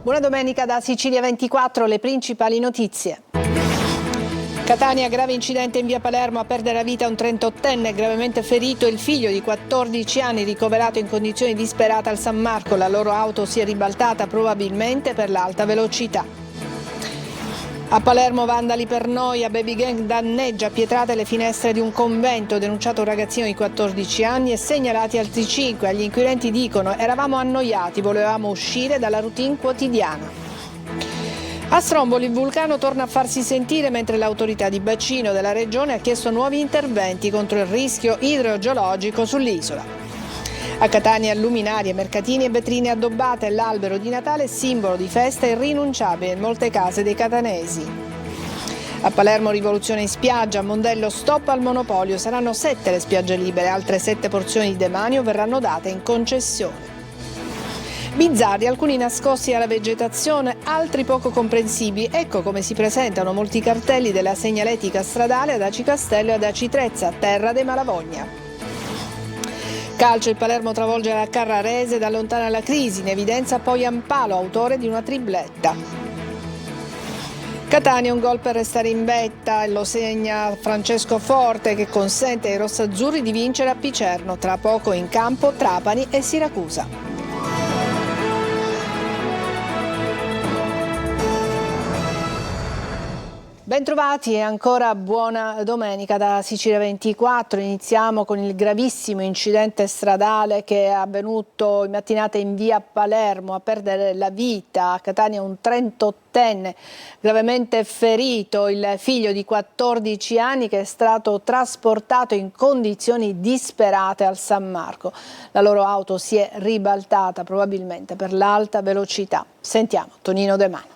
Buona domenica da Sicilia 24, le principali notizie. Catania, grave incidente in via Palermo, a perdere la vita un 38enne, gravemente ferito il figlio di 14 anni ricoverato in condizioni disperate al San Marco. La loro auto si è ribaltata probabilmente per l'alta velocità. A Palermo vandali per noia, baby gang danneggia a pietrate le finestre di un convento, denunciato un ragazzino di 14 anni e segnalati altri 5. Agli inquirenti dicono: eravamo annoiati, volevamo uscire dalla routine quotidiana. A Stromboli il vulcano torna a farsi sentire mentre l'autorità di bacino della regione ha chiesto nuovi interventi contro il rischio idrogeologico sull'isola. A Catania luminarie, mercatini e vetrine addobbate, l'albero di Natale simbolo di festa irrinunciabile in molte case dei catanesi. A Palermo rivoluzione in spiaggia, a Mondello stop al monopolio, saranno 7 le spiagge libere, altre 7 porzioni di demanio verranno date in concessione. Bizzarri, alcuni nascosti alla vegetazione, altri poco comprensibili. Ecco come si presentano molti cartelli della segnaletica stradale ad Aci Castello e ad Aci Trezza, terra dei Malavoglia. Calcio, il Palermo travolge la Carrarese, da lontana la crisi, in evidenza poi Ampalo, autore di una tripletta. Catania, un gol per restare in vetta e lo segna Francesco Forte, che consente ai rossazzurri di vincere a Picerno. Tra poco in campo Trapani e Siracusa. Bentrovati e ancora buona domenica da Sicilia 24. Iniziamo con il gravissimo incidente stradale che è avvenuto in mattinata in via Palermo. A perdere la vita a Catania un 38enne gravemente ferito, il figlio di 14 anni che è stato trasportato in condizioni disperate al San Marco. La loro auto si è ribaltata probabilmente per l'alta velocità. Sentiamo Tonino De Mano.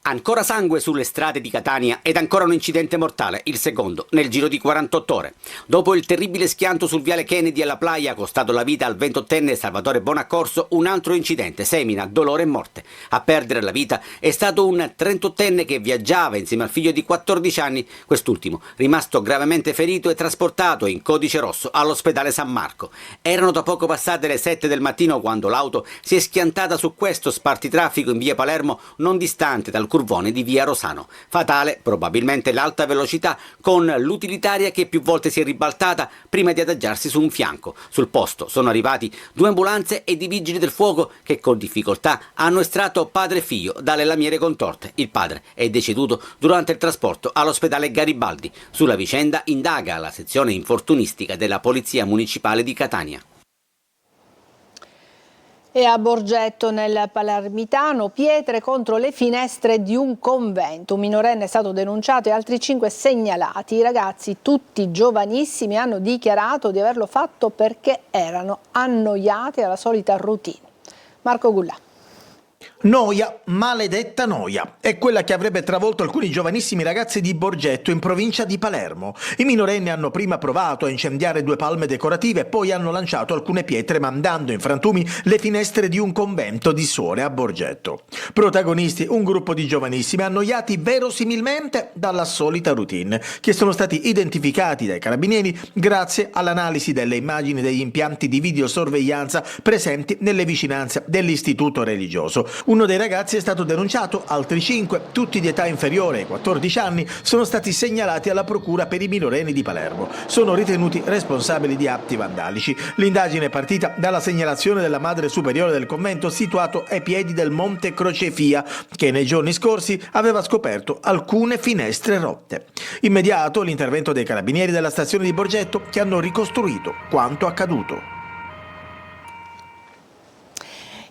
Ancora sangue sulle strade di Catania ed ancora un incidente mortale, il secondo nel giro di 48 ore. Dopo il terribile schianto sul viale Kennedy alla Playa, costato la vita al 28enne Salvatore Bonaccorso, un altro incidente semina dolore e morte. A perdere la vita è stato un 38enne che viaggiava insieme al figlio di 14 anni, quest'ultimo rimasto gravemente ferito e trasportato in codice rosso all'ospedale San Marco. Erano da poco passate le 7 del mattino quando l'auto si è schiantata su questo spartitraffico in via Palermo, non distante dal curvone di via Rosano. Fatale probabilmente l'alta velocità, con l'utilitaria che più volte si è ribaltata prima di adagiarsi su un fianco. Sul posto sono arrivati 2 ambulanze e i vigili del fuoco che con difficoltà hanno estratto padre e figlio dalle lamiere contorte. Il padre è deceduto durante il trasporto all'ospedale Garibaldi. Sulla vicenda indaga la sezione infortunistica della Polizia Municipale di Catania. E a Borgetto, nel Palermitano, pietre contro le finestre di un convento. Un minorenne è stato denunciato e altri 5 segnalati. I ragazzi, tutti giovanissimi, hanno dichiarato di averlo fatto perché erano annoiati alla solita routine. Marco Gullà. Noia, maledetta noia, è quella che avrebbe travolto alcuni giovanissimi ragazzi di Borgetto in provincia di Palermo. I minorenni hanno prima provato a incendiare 2 palme decorative, poi hanno lanciato alcune pietre mandando in frantumi le finestre di un convento di suore a Borgetto. Protagonisti un gruppo di giovanissimi annoiati verosimilmente dalla solita routine, che sono stati identificati dai carabinieri grazie all'analisi delle immagini degli impianti di videosorveglianza presenti nelle vicinanze dell'istituto religioso. Uno dei ragazzi è stato denunciato, altri 5, tutti di età inferiore ai 14 anni, sono stati segnalati alla procura per i minorenni di Palermo. Sono ritenuti responsabili di atti vandalici. L'indagine è partita dalla segnalazione della madre superiore del convento situato ai piedi del Monte Crocefia, che nei giorni scorsi aveva scoperto alcune finestre rotte. Immediato l'intervento dei carabinieri della stazione di Borgetto, che hanno ricostruito quanto accaduto.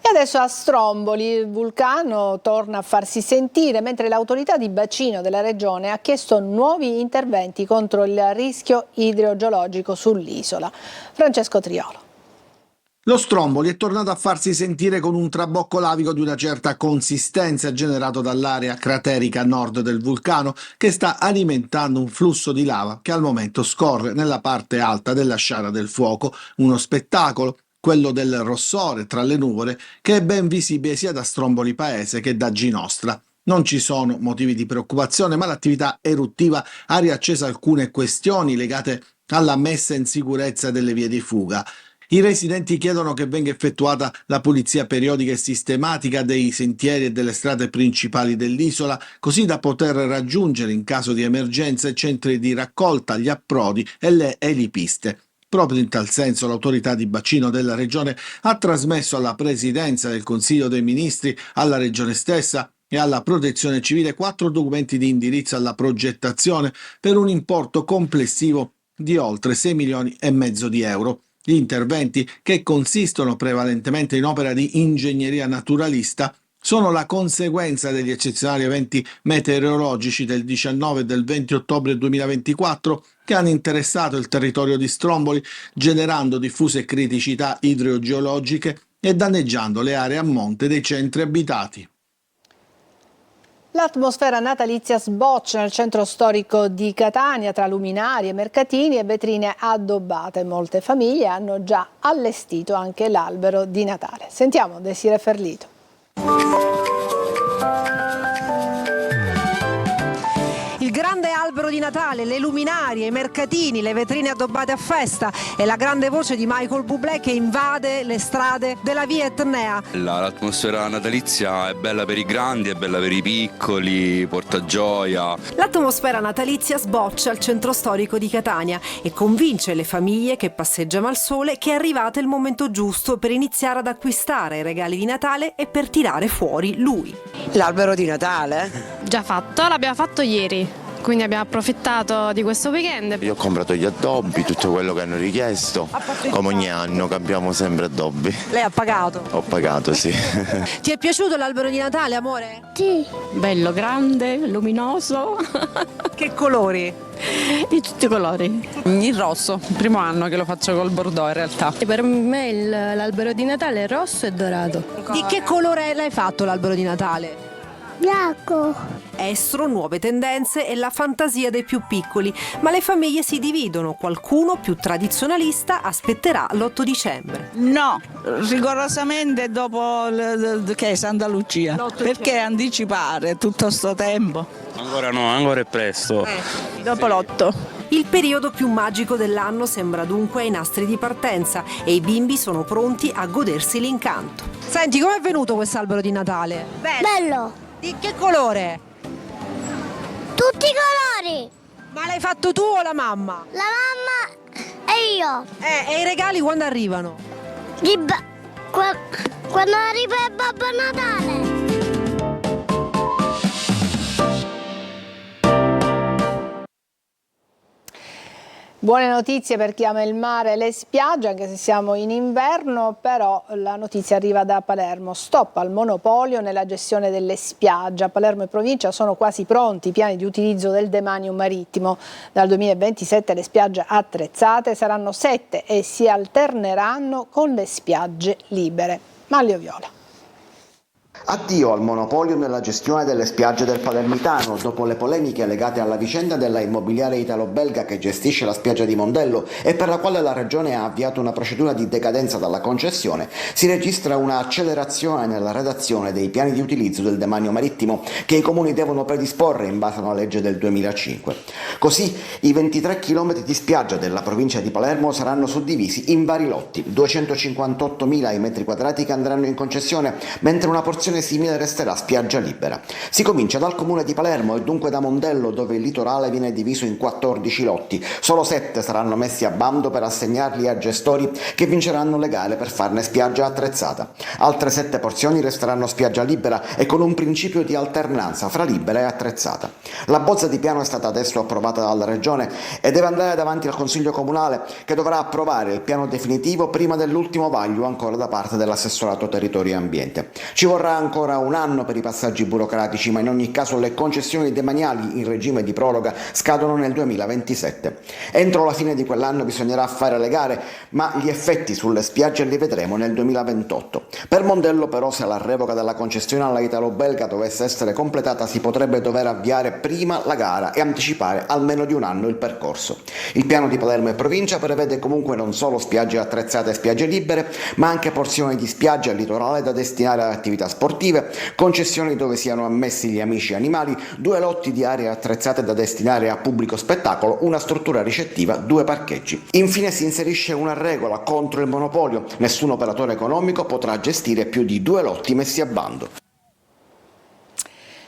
E adesso a Stromboli il vulcano torna a farsi sentire mentre l'autorità di bacino della regione ha chiesto nuovi interventi contro il rischio idrogeologico sull'isola. Francesco Triolo. Lo Stromboli è tornato a farsi sentire con un trabocco lavico di una certa consistenza generato dall'area craterica a nord del vulcano, che sta alimentando un flusso di lava che al momento scorre nella parte alta della sciara del fuoco, uno spettacolo, quello del rossore tra le nuvole, che è ben visibile sia da Stromboli Paese che da Ginostra. Non ci sono motivi di preoccupazione, ma l'attività eruttiva ha riacceso alcune questioni legate alla messa in sicurezza delle vie di fuga. I residenti chiedono che venga effettuata la pulizia periodica e sistematica dei sentieri e delle strade principali dell'isola, così da poter raggiungere in caso di emergenza i centri di raccolta, gli approdi e le elipiste. Proprio in tal senso l'autorità di bacino della regione ha trasmesso alla Presidenza del Consiglio dei Ministri, alla regione stessa e alla Protezione Civile 4 documenti di indirizzo alla progettazione per un importo complessivo di oltre 6 milioni e mezzo di euro. Gli interventi, che consistono prevalentemente in opera di ingegneria naturalista, sono la conseguenza degli eccezionali eventi meteorologici del 19 e del 20 ottobre 2024 che hanno interessato il territorio di Stromboli, generando diffuse criticità idrogeologiche e danneggiando le aree a monte dei centri abitati. L'atmosfera natalizia sboccia nel centro storico di Catania tra luminarie, mercatini e vetrine addobbate. Molte famiglie hanno già allestito anche l'albero di Natale. Sentiamo Desiree Ferlito. Il grande albero di Natale, le luminarie, i mercatini, le vetrine addobbate a festa e la grande voce di Michael Bublé che invade le strade della via Etnea. L'atmosfera natalizia è bella per i grandi, è bella per i piccoli, porta gioia. L'atmosfera natalizia sboccia al centro storico di Catania e convince le famiglie che passeggiano al sole che è arrivato il momento giusto per iniziare ad acquistare i regali di Natale e per tirare fuori lui. L'albero di Natale? Già fatto, l'abbiamo fatto ieri. Quindi abbiamo approfittato di questo weekend. Io ho comprato gli addobbi, tutto quello che hanno richiesto. Come ogni anno cambiamo sempre addobbi. Lei ha pagato? Ho pagato, sì. Ti è piaciuto l'albero di Natale, amore? Sì. Bello, grande, luminoso. Che colori? Di tutti i colori. Il rosso, il primo anno che lo faccio col bordeaux in realtà. E per me l'albero di Natale è rosso e dorato. Di che colore l'hai fatto l'albero di Natale? Bianco. Estro, nuove tendenze e la fantasia dei più piccoli, ma le famiglie si dividono, qualcuno più tradizionalista aspetterà l'8 dicembre. No, rigorosamente dopo che è Santa Lucia, perché anticipare tutto sto tempo? Ancora no, ancora è presto. Dopo l'8. Il periodo più magico dell'anno sembra dunque ai nastri di partenza e i bimbi sono pronti a godersi l'incanto. Senti, com'è venuto quest'albero di Natale? Bello. Di che colore? Tutti i colori. Ma l'hai fatto tu o la mamma? La mamma e io. E i regali quando arrivano? Quando arriva il Babbo Natale. Buone notizie per chi ama il mare e le spiagge, anche se siamo in inverno, però la notizia arriva da Palermo. Stop al monopolio nella gestione delle spiagge. A Palermo e provincia sono quasi pronti i piani di utilizzo del demanio marittimo. Dal 2027 le spiagge attrezzate saranno 7 e si alterneranno con le spiagge libere. Maglio Viola. Addio al monopolio nella gestione delle spiagge del Palermitano. Dopo le polemiche legate alla vicenda della immobiliare italo-belga che gestisce la spiaggia di Mondello e per la quale la Regione ha avviato una procedura di decadenza dalla concessione, si registra una accelerazione nella redazione dei piani di utilizzo del demanio marittimo che i comuni devono predisporre in base a una legge del 2005. Così i 23 km di spiaggia della provincia di Palermo saranno suddivisi in vari lotti, 258.000 i metri quadrati che andranno in concessione, mentre una porzione simile resterà spiaggia libera. Si comincia dal comune di Palermo e dunque da Mondello, dove il litorale viene diviso in 14 lotti. Solo 7 saranno messi a bando per assegnarli a gestori che vinceranno le gare per farne spiaggia attrezzata. Altre 7 porzioni resteranno spiaggia libera e con un principio di alternanza fra libera e attrezzata. La bozza di piano è stata adesso approvata dalla Regione e deve andare davanti al Consiglio Comunale, che dovrà approvare il piano definitivo prima dell'ultimo vaglio ancora da parte dell'assessorato territorio e ambiente. Ci vorrà ancora un anno per i passaggi burocratici, ma in ogni caso le concessioni demaniali in regime di proroga scadono nel 2027. Entro la fine di quell'anno bisognerà fare le gare, ma gli effetti sulle spiagge li vedremo nel 2028. Per Mondello però, se la revoca della concessione alla italo-belga dovesse essere completata, si potrebbe dover avviare prima la gara e anticipare almeno di un anno il percorso. Il piano di Palermo e provincia prevede comunque non solo spiagge attrezzate e spiagge libere, ma anche porzioni di spiaggia al litorale da destinare ad attività sportive sportive, concessioni dove siano ammessi gli amici animali, 2 lotti di aree attrezzate da destinare a pubblico spettacolo, una struttura ricettiva, 2 parcheggi. Infine si inserisce una regola contro il monopolio: nessun operatore economico potrà gestire più di 2 lotti messi a bando.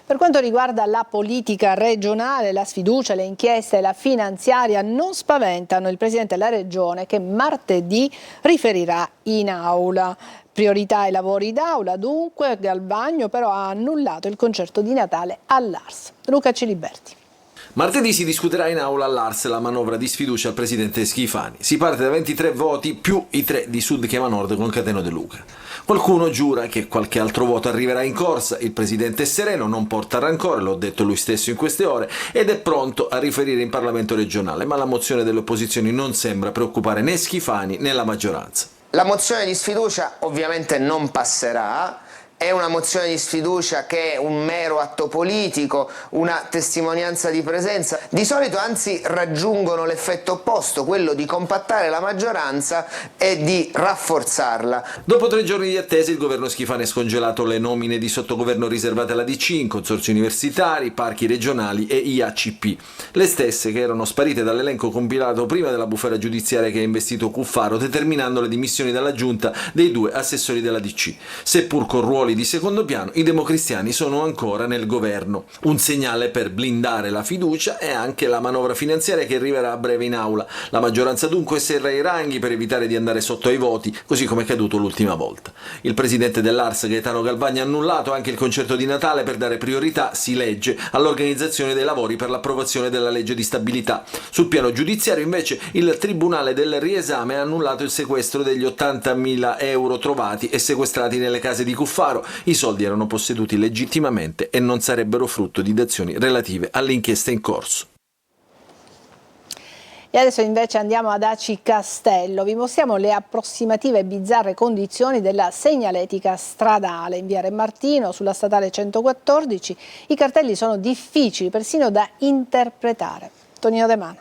Per quanto riguarda la politica regionale, la sfiducia, le inchieste e la finanziaria non spaventano il Presidente della Regione, che martedì riferirà in aula. Priorità ai lavori d'aula, dunque. Galvagno però ha annullato il concerto di Natale all'Ars. Luca Ciliberti. Martedì si discuterà in aula all'Ars la manovra di sfiducia al presidente Schifani. Si parte da 23 voti più i 3 di Sud Chiama Nord con Cateno De Luca. Qualcuno giura che qualche altro voto arriverà in corsa. Il presidente è sereno, non porta rancore, l'ho detto lui stesso in queste ore, ed è pronto a riferire in Parlamento regionale, ma la mozione delle opposizioni non sembra preoccupare né Schifani né la maggioranza. La mozione di sfiducia ovviamente non passerà. È una mozione di sfiducia che è un mero atto politico, una testimonianza di presenza. Di solito anzi raggiungono l'effetto opposto, quello di compattare la maggioranza e di rafforzarla. Dopo 3 giorni di attesa il governo Schifani ha scongelato le nomine di sottogoverno riservate alla DC in consorzi universitari, parchi regionali e IACP. Le stesse che erano sparite dall'elenco compilato prima della bufera giudiziaria che ha investito Cuffaro, determinando le dimissioni dalla giunta dei 2 assessori della DC. Seppur con ruoli di secondo piano, i democristiani sono ancora nel governo. Un segnale per blindare la fiducia è anche la manovra finanziaria che arriverà a breve in aula. La maggioranza dunque serra i ranghi per evitare di andare sotto ai voti, così come è accaduto l'ultima volta. Il presidente dell'Ars, Gaetano Galvagno, ha annullato anche il concerto di Natale per dare priorità, si legge, all'organizzazione dei lavori per l'approvazione della legge di stabilità. Sul piano giudiziario invece il Tribunale del Riesame ha annullato il sequestro degli 80.000 euro trovati e sequestrati nelle case di Cuffaro. I soldi erano posseduti legittimamente e non sarebbero frutto di azioni relative alle inchieste in corso. E adesso invece andiamo ad Aci Castello. Vi mostriamo le approssimative e bizzarre condizioni della segnaletica stradale. In via Re Martino, sulla statale 114, i cartelli sono difficili persino da interpretare. Tonino De Mano.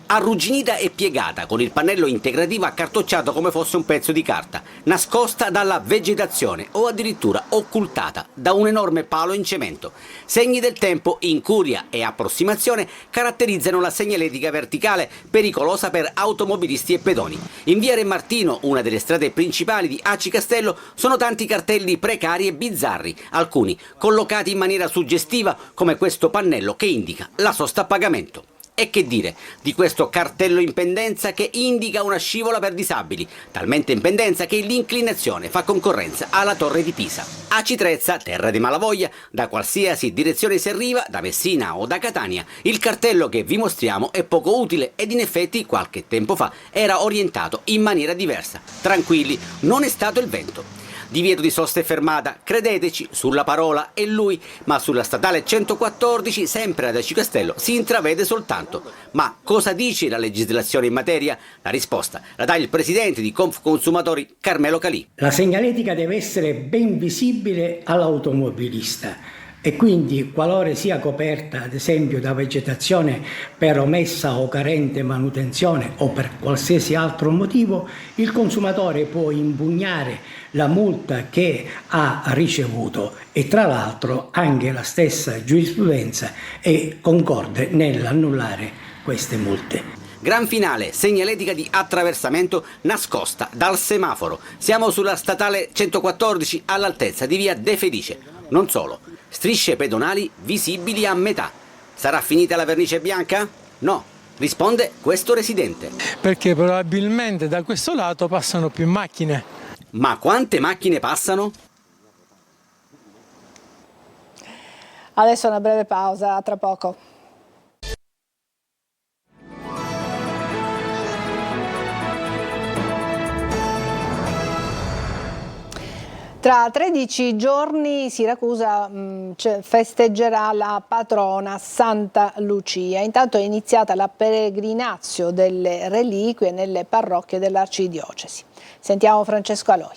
Arrugginita e piegata, con il pannello integrativo accartocciato come fosse un pezzo di carta, nascosta dalla vegetazione o addirittura occultata da un enorme palo in cemento. Segni del tempo, incuria e approssimazione caratterizzano la segnaletica verticale, pericolosa per automobilisti e pedoni. In via Re Martino, una delle strade principali di Aci Castello, sono tanti cartelli precari e bizzarri, alcuni collocati in maniera suggestiva come questo pannello che indica la sosta a pagamento. E che dire di questo cartello in pendenza che indica una scivola per disabili, talmente in pendenza che l'inclinazione fa concorrenza alla Torre di Pisa. Aci Trezza, terra di malavoglia, da qualsiasi direzione si arriva, da Messina o da Catania, il cartello che vi mostriamo è poco utile ed in effetti qualche tempo fa era orientato in maniera diversa. Tranquilli, non è stato il vento. Divieto di sosta e fermata, credeteci, sulla parola è lui, ma sulla statale 114, sempre ad Aci Castello, si intravede soltanto. Ma cosa dice la legislazione in materia? La risposta la dà il presidente di Confconsumatori, Carmelo Calì. La segnaletica deve essere ben visibile all'automobilista e quindi qualora sia coperta ad esempio da vegetazione per omessa o carente manutenzione o per qualsiasi altro motivo, il consumatore può impugnare la multa che ha ricevuto e tra l'altro anche la stessa giurisprudenza è concorde nell'annullare queste multe. Gran finale, segnaletica di attraversamento nascosta dal semaforo. Siamo sulla statale 114 all'altezza di via De Felice. Non solo, strisce pedonali visibili a metà. Sarà finita la vernice bianca? No, risponde questo residente. Perché probabilmente da questo lato passano più macchine. Ma quante macchine passano? Adesso una breve pausa, tra poco. Tra 13 giorni Siracusa festeggerà la patrona Santa Lucia. Intanto è iniziata la peregrinazio delle reliquie nelle parrocchie dell'arcidiocesi. Sentiamo Francesco Aloi.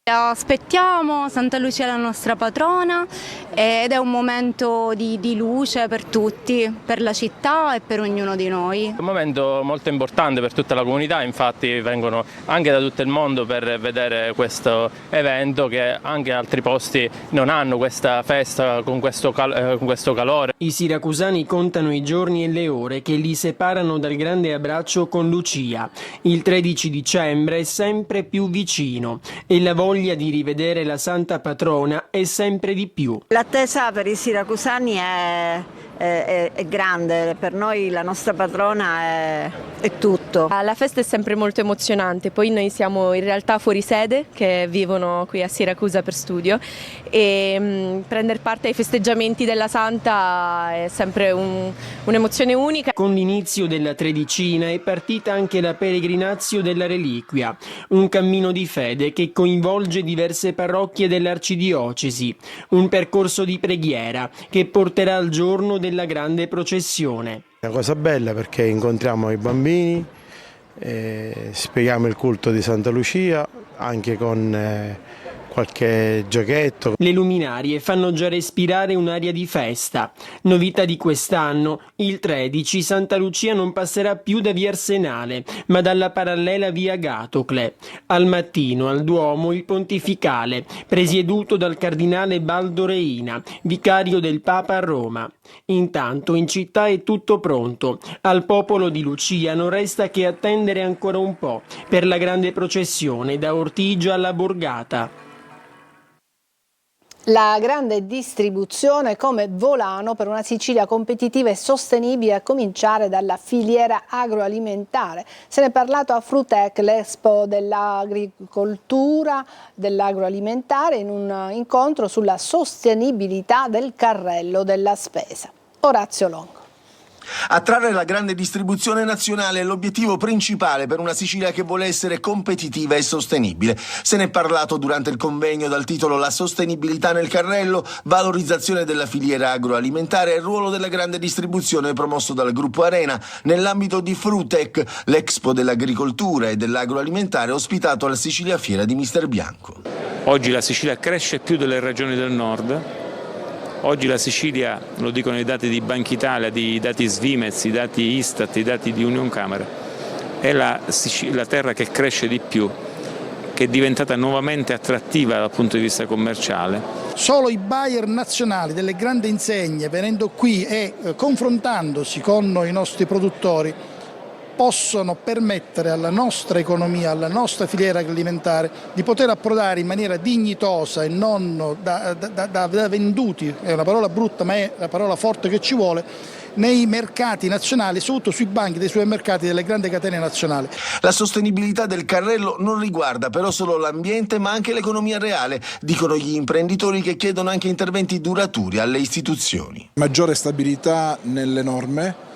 Aspettiamo Santa Lucia, la nostra patrona, ed è un momento di luce per tutti, per la città e per ognuno di noi. È un momento molto importante per tutta la comunità, infatti vengono anche da tutto il mondo per vedere questo evento, che anche altri posti non hanno questa festa con questo calore. I siracusani contano i giorni e le ore che li separano dal grande abbraccio con Lucia. Il 13 dicembre è sempre più vicino e la voglia di rivedere la santa patrona è sempre di più. L'attesa per i siracusani è grande, per noi la nostra patrona è tutto. La festa è sempre molto emozionante, poi noi siamo in realtà fuori sede, che vivono qui a Siracusa per studio, e prendere parte ai festeggiamenti della Santa è sempre un'emozione unica. Con l'inizio della tredicina è partita anche la peregrinazio della reliquia, un cammino di fede che coinvolge diverse parrocchie dell'arcidiocesi, un percorso di preghiera che porterà al giorno della grande processione. È una cosa bella perché incontriamo i bambini, spieghiamo il culto di Santa Lucia anche con qualche giochetto. Le luminarie fanno già respirare un'aria di festa. Novità di quest'anno, il 13 Santa Lucia non passerà più da via Arsenale, ma dalla parallela via Gatocle. Al mattino al Duomo il pontificale, presieduto dal cardinale Baldo Reina, vicario del Papa a Roma. Intanto in città è tutto pronto. Al popolo di Lucia non resta che attendere ancora un po' per la grande processione da Ortigia alla Borgata. La grande distribuzione come volano per una Sicilia competitiva e sostenibile, a cominciare dalla filiera agroalimentare. Se ne è parlato a Frutec, l'Expo dell'agricoltura, dell'agroalimentare, in un incontro sulla sostenibilità del carrello della spesa. Orazio Longo. Attrarre la grande distribuzione nazionale è l'obiettivo principale per una Sicilia che vuole essere competitiva e sostenibile. Se ne è parlato durante il convegno dal titolo La sostenibilità nel carrello, valorizzazione della filiera agroalimentare e il ruolo della grande distribuzione promosso dal gruppo Arena nell'ambito di Frutec, l'Expo dell'agricoltura e dell'agroalimentare ospitato alla Sicilia Fiera di Mister Bianco. Oggi la Sicilia cresce più delle regioni del nord. Oggi la Sicilia, lo dicono i dati di Banca Italia, i dati Svimez, i dati Istat, i dati di Unioncamere, è la terra che cresce di più, che è diventata nuovamente attrattiva dal punto di vista commerciale. Solo i buyer nazionali delle grandi insegne, venendo qui e confrontandosi con i nostri produttori, possono permettere alla nostra economia, alla nostra filiera agroalimentare di poter approdare in maniera dignitosa e non da venduti, è una parola brutta ma è la parola forte che ci vuole, nei mercati nazionali, soprattutto sui banchi dei supermercati delle grandi catene nazionali. La sostenibilità del carrello non riguarda però solo l'ambiente ma anche l'economia reale, dicono gli imprenditori che chiedono anche interventi duraturi alle istituzioni. Maggiore stabilità nelle norme,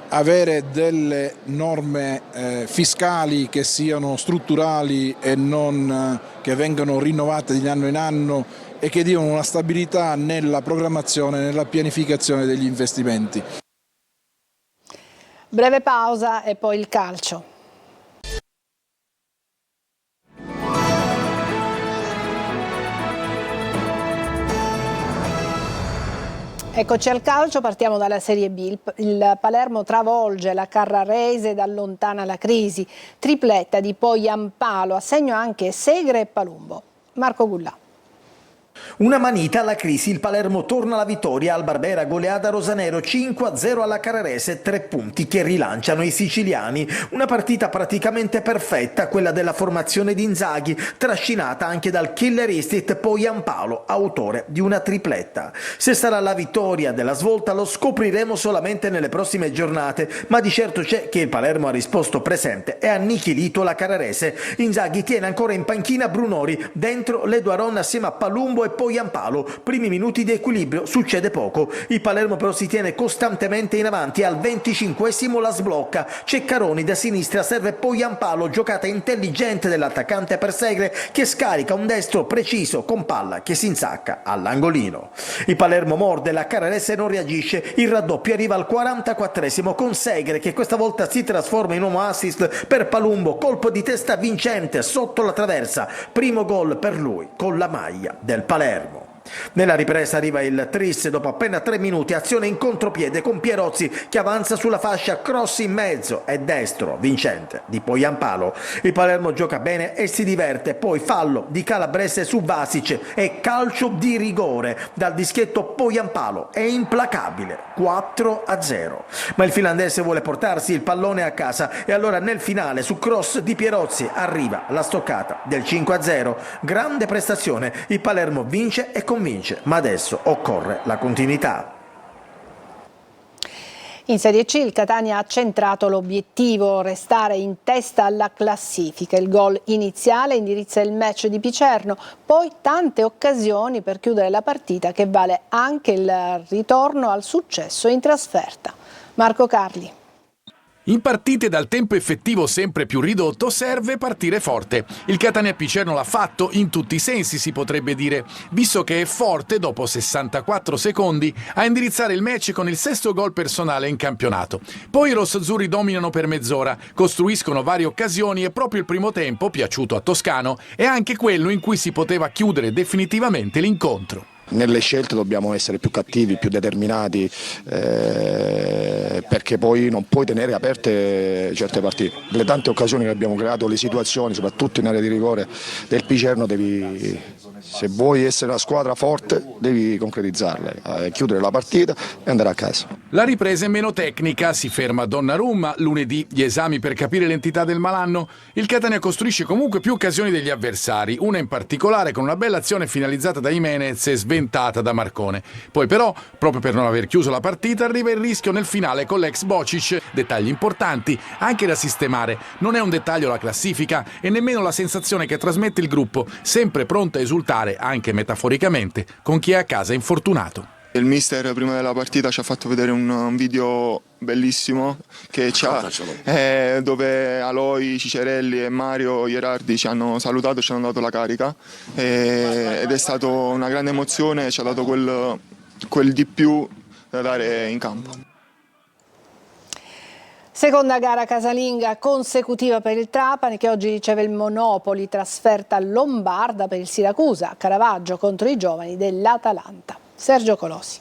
avere delle norme fiscali che siano strutturali e non che vengano rinnovate di anno in anno e che diano una stabilità nella programmazione, nella pianificazione degli investimenti. Breve pausa e poi il calcio. Eccoci al calcio, partiamo dalla Serie B. Il Palermo travolge la Carrarese ed allontana la crisi. Tripletta di Poyampalo, a segno anche Segre e Palumbo. Marco Gullà. Una manita alla crisi, il Palermo torna alla vittoria, al Barbera goleata Rosanero 5-0 alla Carrarese, 3 punti che rilanciano i siciliani. Una partita praticamente perfetta, quella della formazione di Inzaghi, trascinata anche dal killer instinct Poyampalo, autore di una tripletta. Se sarà la vittoria della svolta lo scopriremo solamente nelle prossime giornate, ma di certo c'è che il Palermo ha risposto presente e ha annichilito la Carrarese. Inzaghi tiene ancora in panchina Brunori, dentro l'Eduaron assieme a Palumbo e Poyampalo. Primi minuti di equilibrio, succede poco. Il Palermo però si tiene costantemente in avanti. Al 25esimo la sblocca. Ceccaroni da sinistra serve Poyampalo, giocata intelligente dell'attaccante Persegre che scarica un destro preciso con palla che si insacca all'angolino. Il Palermo morde, la Carrarese non reagisce, il raddoppio arriva al 44esimo con Segre che questa volta si trasforma in uomo assist per Palumbo, colpo di testa vincente sotto la traversa, primo gol per lui con la maglia del Palermo. Nella ripresa arriva il tris dopo appena 3 minuti, azione in contropiede con Pierozzi che avanza sulla fascia, cross in mezzo e destro vincente di Poyampalo. Il Palermo gioca bene e si diverte, poi fallo di Calabrese su Vasic e calcio di rigore dal dischetto. Poyampalo è implacabile, 4-0, ma il finlandese vuole portarsi il pallone a casa e allora nel finale su cross di Pierozzi arriva la stoccata del 5-0. Grande prestazione, il Palermo vince e convince, ma adesso occorre la continuità. In Serie C il Catania ha centrato l'obiettivo, restare in testa alla classifica. Il gol iniziale indirizza il match di Picerno, poi tante occasioni per chiudere la partita che vale anche il ritorno al successo in trasferta. Marco Carli. In partite dal tempo effettivo sempre più ridotto serve partire forte. Il Catania Picerno l'ha fatto in tutti i sensi, si potrebbe dire, visto che è forte dopo 64 secondi a indirizzare il match con il 6° gol personale in campionato. Poi i rossazzurri dominano per mezz'ora, costruiscono varie occasioni e proprio il primo tempo, piaciuto a Toscano, è anche quello in cui si poteva chiudere definitivamente l'incontro. Nelle scelte dobbiamo essere più cattivi, più determinati, perché poi non puoi tenere aperte certe partite. Le tante occasioni che abbiamo creato, le situazioni, soprattutto in area di rigore del Picerno, se vuoi essere una squadra forte devi concretizzarle, chiudere la partita e andare a casa. La ripresa è meno tecnica, si ferma Donnarumma, lunedì gli esami per capire l'entità del malanno. Il Catania costruisce comunque più occasioni degli avversari, una in particolare con una bella azione finalizzata da Jimenez e sventata da Marcone. Poi però, proprio per non aver chiuso la partita, arriva il rischio nel finale con l'ex Bocic. Dettagli importanti, anche da sistemare. Non è un dettaglio la classifica e nemmeno la sensazione che trasmette il gruppo, sempre pronto a esultare, anche metaforicamente, con chi è a casa infortunato. Il mister prima della partita ci ha fatto vedere un video bellissimo che dove Aloi, Cicerelli e Mario Ierardi ci hanno salutato e ci hanno dato la carica ed è stata una grande emozione, ci ha dato quel di più da dare in campo. Seconda gara casalinga consecutiva per il Trapani che oggi riceve il Monopoli, trasferta lombarda per il Siracusa, Caravaggio contro i giovani dell'Atalanta. Sergio Colosi.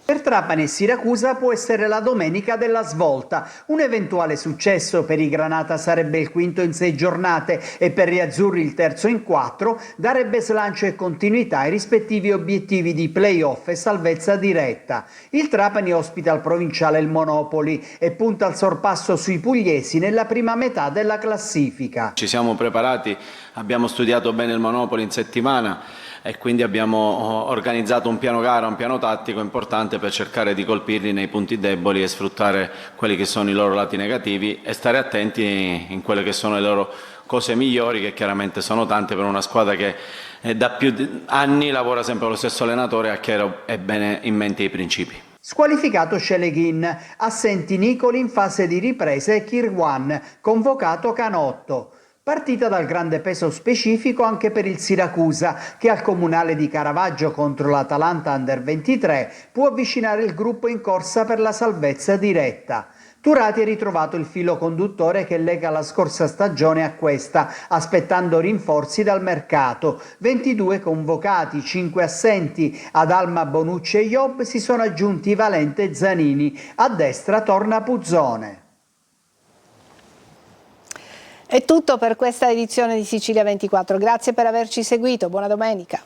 Per Trapani e Siracusa può essere la domenica della svolta. Un eventuale successo per i Granata sarebbe il quinto in 6 giornate e per gli azzurri il terzo in 4, darebbe slancio e continuità ai rispettivi obiettivi di play-off e salvezza diretta. Il Trapani ospita al provinciale il Monopoli e punta al sorpasso sui pugliesi nella prima metà della classifica. Ci siamo preparati, abbiamo studiato bene il Monopoli in settimana e quindi abbiamo organizzato un piano gara, un piano tattico importante per cercare di colpirli nei punti deboli e sfruttare quelli che sono i loro lati negativi e stare attenti in quelle che sono le loro cose migliori, che chiaramente sono tante per una squadra che da più anni lavora sempre con lo stesso allenatore e ha chiaro e bene in mente i principi. Squalificato Celeghin, assenti Nicoli in fase di ripresa e Kirwan, convocato Canotto. Partita dal grande peso specifico anche per il Siracusa, che al comunale di Caravaggio contro l'Atalanta Under 23 può avvicinare il gruppo in corsa per la salvezza diretta. Turati ha ritrovato il filo conduttore che lega la scorsa stagione a questa, aspettando rinforzi dal mercato. 22 convocati, 5 assenti. Ad Alma, Bonucci e Job si sono aggiunti Valente e Zanini. A destra torna Puzzone. È tutto per questa edizione di Sicilia 24. Grazie per averci seguito. Buona domenica.